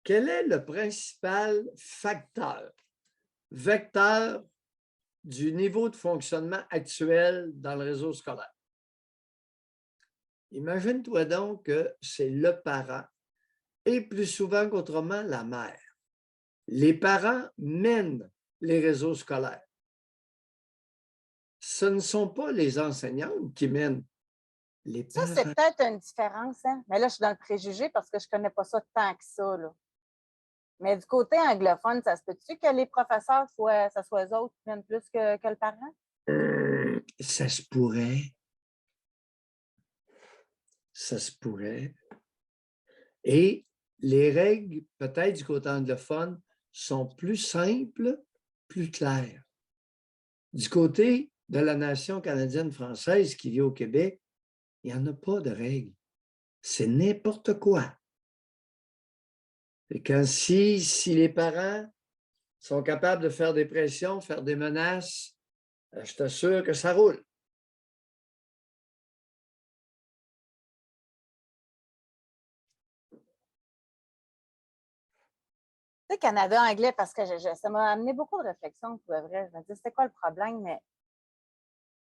Quel est le principal facteur, vecteur du niveau de fonctionnement actuel dans le réseau scolaire? Imagine-toi donc que c'est le parent et plus souvent qu'autrement la mère. Les parents mènent les réseaux scolaires. Ce ne sont pas les enseignantes qui mènent, les Ça, c'est parents. peut-être une différence, hein? Mais là, je suis dans le préjugé parce que je ne connais pas ça tant que ça, là. Mais du côté anglophone, ça se peut-tu que les professeurs, ça soit eux autres qui mènent plus que le parent? Ça se pourrait, ça se pourrait. Et les règles, peut-être du côté anglophone, sont plus simples, plus claires. Du côté de la nation canadienne-française qui vit au Québec, il n'y en a pas de règles. C'est n'importe quoi. Et si les parents sont capables de faire des pressions, faire des menaces, je t'assure que ça roule. Tu sais, Canada anglais, parce que ça m'a amené beaucoup de réflexions, pour vrai. Je me dis, c'était quoi le problème? Mais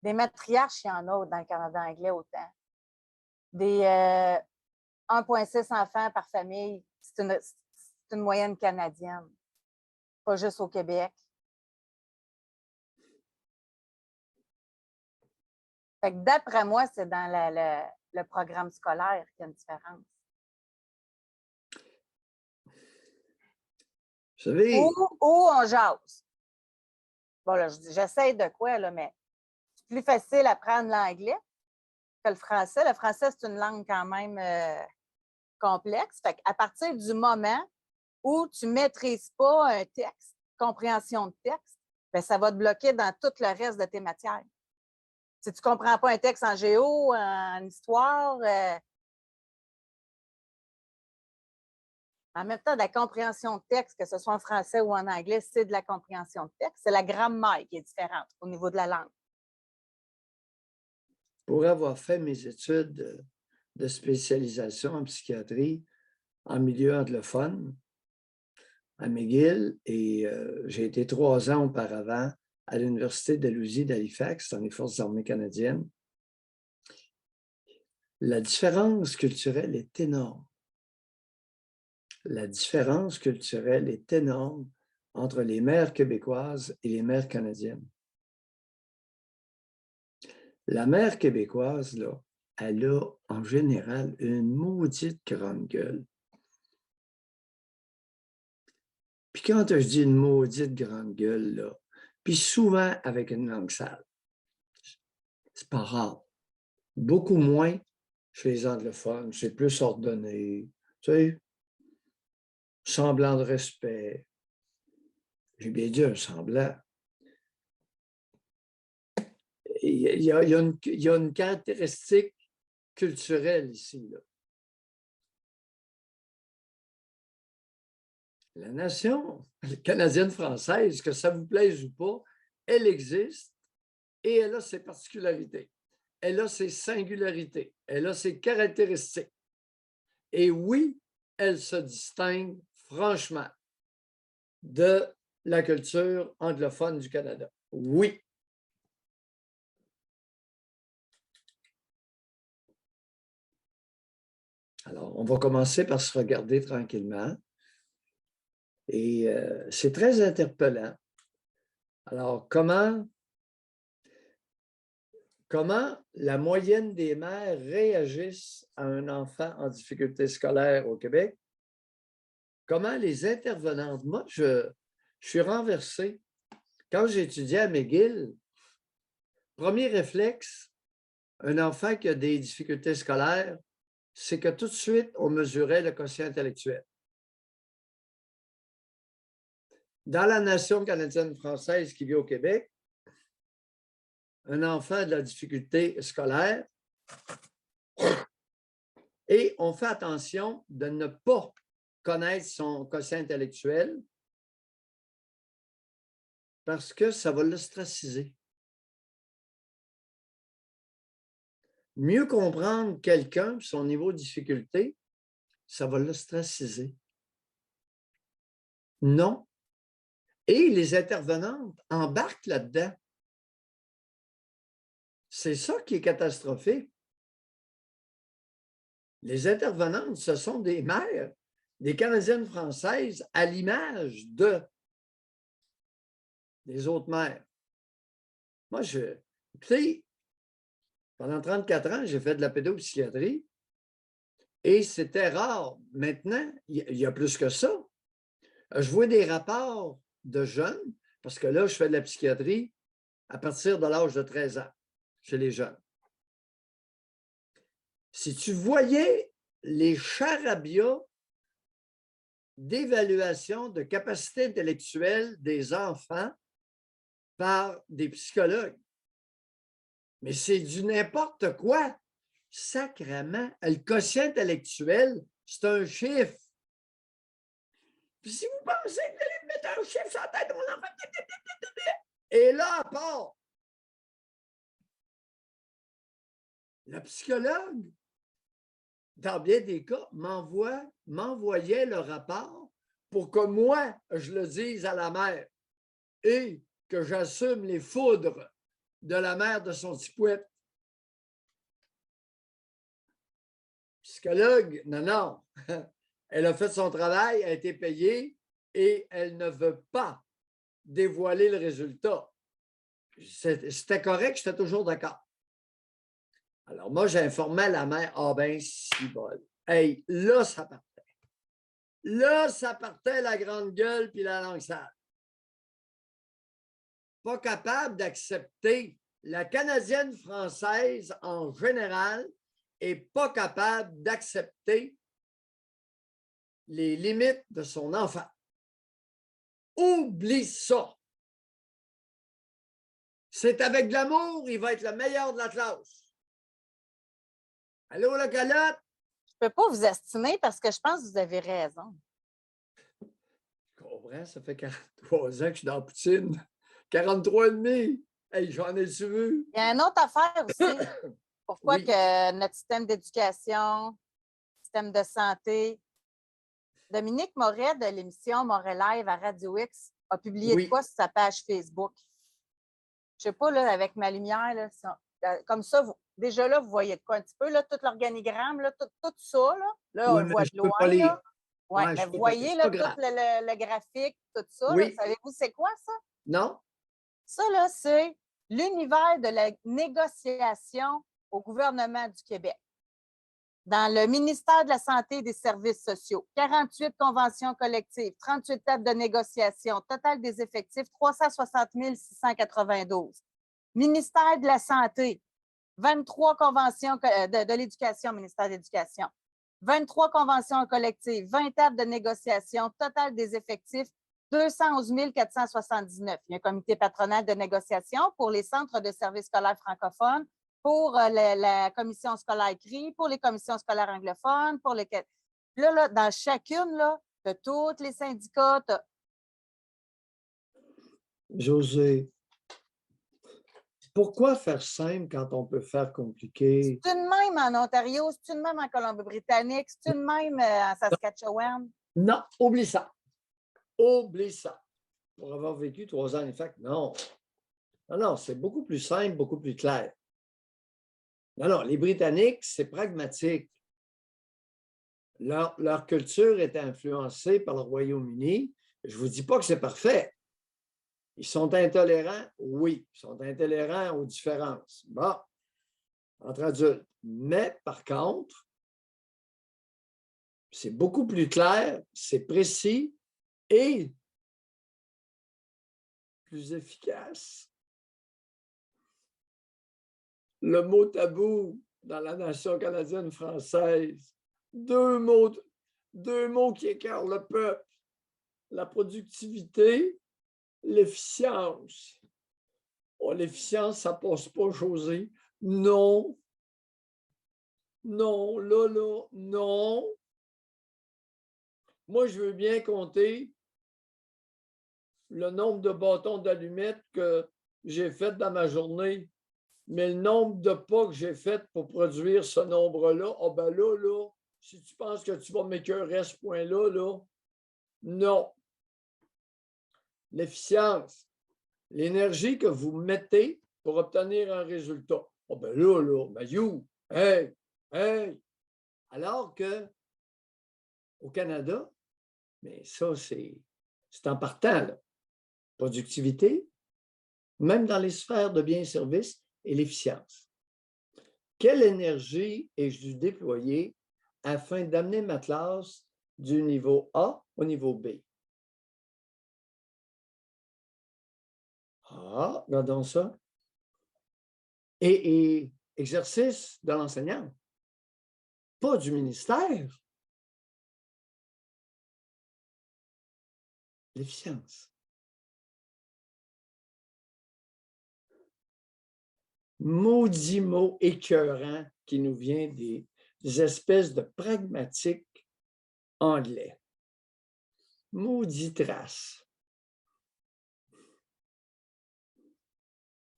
des matriarches, il y en a dans le Canada anglais autant. Des 1,6 enfants par famille, c'est une moyenne canadienne, pas juste au Québec. Fait que d'après moi, c'est dans le programme scolaire qu'il y a une différence. Vous savez, Ou on jase. Bon, là, j'essaie de quoi, là, mais c'est plus facile apprendre l'anglais que le français. Le français, c'est une langue quand même complexe. Fait qu'à partir du moment où tu ne maîtrises pas un texte, compréhension de texte, bien, ça va te bloquer dans tout le reste de tes matières. Si tu ne comprends pas un texte en géo, en histoire, en même temps, de la compréhension de texte, que ce soit en français ou en anglais, c'est de la compréhension de texte. C'est la grammaire qui est différente au niveau de la langue. pour avoir fait mes études de spécialisation en psychiatrie en milieu anglophone à McGill, et j'ai été 3 ans auparavant à l'Université de Dalhousie d'Halifax, dans les Forces armées canadiennes. La différence culturelle est énorme. La différence culturelle est énorme entre les mères québécoises et les mères canadiennes. La mère québécoise, là, elle a en général une maudite grande gueule. Puis quand je dis une maudite grande gueule, là, puis souvent avec une langue sale, c'est pas rare. Beaucoup moins chez les anglophones, c'est plus ordonné, tu sais, semblant de respect. J'ai bien dit un semblant. Il y a une caractéristique culturelle ici, là. La nation canadienne-française, que ça vous plaise ou pas, elle existe et elle a ses particularités. Elle a ses singularités. Elle a ses caractéristiques. Et oui, elle se distingue franchement de la culture anglophone du Canada. Oui. Alors, on va commencer par se regarder tranquillement. Et c'est très interpellant. Alors, comment la moyenne des mères réagissent à un enfant en difficulté scolaire au Québec? Comment les intervenantes? Moi, je suis renversé. Quand j'étudiais à McGill, premier réflexe, un enfant qui a des difficultés scolaires, c'est que tout de suite, on mesurait le quotient intellectuel. Dans la nation canadienne-française qui vit au Québec, un enfant a de la difficulté scolaire et on fait attention de ne pas connaître son quotient intellectuel parce que ça va l'ostraciser. Mieux comprendre quelqu'un, son niveau de difficulté, ça va l'ostraciser. Non. Et les intervenantes embarquent là-dedans. C'est ça qui est catastrophique. Les intervenantes, ce sont des mères, des Canadiennes françaises à l'image des autres mères. Moi, écoutez, pendant 34 ans, j'ai fait de la pédopsychiatrie et c'était rare. Maintenant, il y a plus que ça. Je vois des rapports de jeunes, parce que là, je fais de la psychiatrie à partir de l'âge de 13 ans chez les jeunes. Si tu voyais les charabia d'évaluation de capacité intellectuelle des enfants par des psychologues, mais c'est du n'importe quoi. Sacrément, le quotient intellectuel, c'est un chiffre. Puis si vous pensez que vous allez mettre un chiffre sur la tête de mon enfant, et là, à part, le psychologue, dans bien des cas, m'envoyait le rapport pour que moi, je le dise à la mère et que j'assume les foudres de la mère de son petit pouet. Psychologue, non. Elle a fait son travail, elle a été payée et elle ne veut pas dévoiler le résultat. C'était correct, j'étais toujours d'accord. Alors, moi, j'informais la mère, ah ben, si bol. Hey, là, ça partait. Là, ça partait la grande gueule puis la langue sale. Pas capable d'accepter. La Canadienne française, en général, n'est pas capable d'accepter les limites de son enfant. Oublie ça. C'est avec de l'amour, il va être le meilleur de la classe. Allô, la calotte? Je ne peux pas vous estimer parce que je pense que vous avez raison. Je comprends, ça fait 43 ans que je suis dans la poutine. 43 et demi. Hey, j'en ai-tu vu? Il y a une autre affaire aussi. Pourquoi Oui. que notre système d'éducation, système de santé, Dominique Moret de l'émission Moret Live à Radio X a publié de quoi sur sa page Facebook? Je ne sais pas, là, avec ma lumière, là, comme ça, déjà là, vous voyez de quoi un petit peu, là, tout l'organigramme, là, tout ça, là on le voit de loin. Là. Ouais, mais vous voyez là, tout le graphique, tout ça. Oui. Savez-vous c'est quoi ça? Non. Ça, là, c'est l'univers de la négociation au gouvernement du Québec. Dans le ministère de la Santé et des Services sociaux, 48 conventions collectives, 38 tables de négociation, total des effectifs, 360 692. Ministère de la Santé, 23 conventions de l'éducation, ministère de l'Éducation, 23 conventions collectives, 20 tables de négociation, total des effectifs, 211 479. Il y a un comité patronal de négociation pour les centres de services scolaires francophones, pour la commission scolaire CRI, pour les commissions scolaires anglophones, pour les... Là, dans chacune, là, de tous les syndicats... José, pourquoi faire simple quand on peut faire compliqué? C'est une même en Ontario, c'est une même en Colombie-Britannique, c'est une même en Saskatchewan. Non, oublie ça. Oublie ça. Pour avoir vécu 3 ans en fac, non. Non, c'est beaucoup plus simple, beaucoup plus clair. Non, les Britanniques, c'est pragmatique. Leur culture est influencée par le Royaume-Uni. Je ne vous dis pas que c'est parfait. Ils sont intolérants? Oui. Ils sont intolérants aux différences. Bon, entre adultes. Mais par contre, c'est beaucoup plus clair, c'est précis et plus efficace. Le mot tabou dans la nation canadienne française, deux mots qui écartent le peuple, la productivité, l'efficience. Oh, l'efficience, ça passe pas, José. Non. Non, là, non. Moi, je veux bien compter le nombre de bâtons d'allumettes que j'ai fait dans ma journée. Mais le nombre de pas que j'ai fait pour produire ce nombre-là, ah ben là, si tu penses que tu vas m'écœurer à ce point-là, là, non. l'efficience, l'énergie que vous mettez pour obtenir un résultat. Oh ben là, ben you, hey, hey. Alors que au Canada, mais ça, c'est en partant, là. Productivité, même dans les sphères de biens et services, et l'efficience. Quelle énergie ai-je dû déployer afin d'amener ma classe du niveau A au niveau B? Ah, regardons ça. Et exercice de l'enseignant, pas du ministère. L'efficience. Maudit mot écœurant qui nous vient des espèces de pragmatiques anglais. Maudit trace.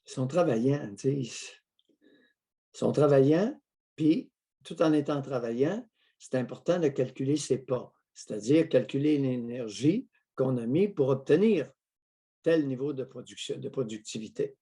Ils sont travaillants, tu sais. Ils sont travaillants, puis tout en étant travaillants, c'est important de calculer ses pas, c'est-à-dire calculer l'énergie qu'on a mis pour obtenir tel niveau de production, de productivité.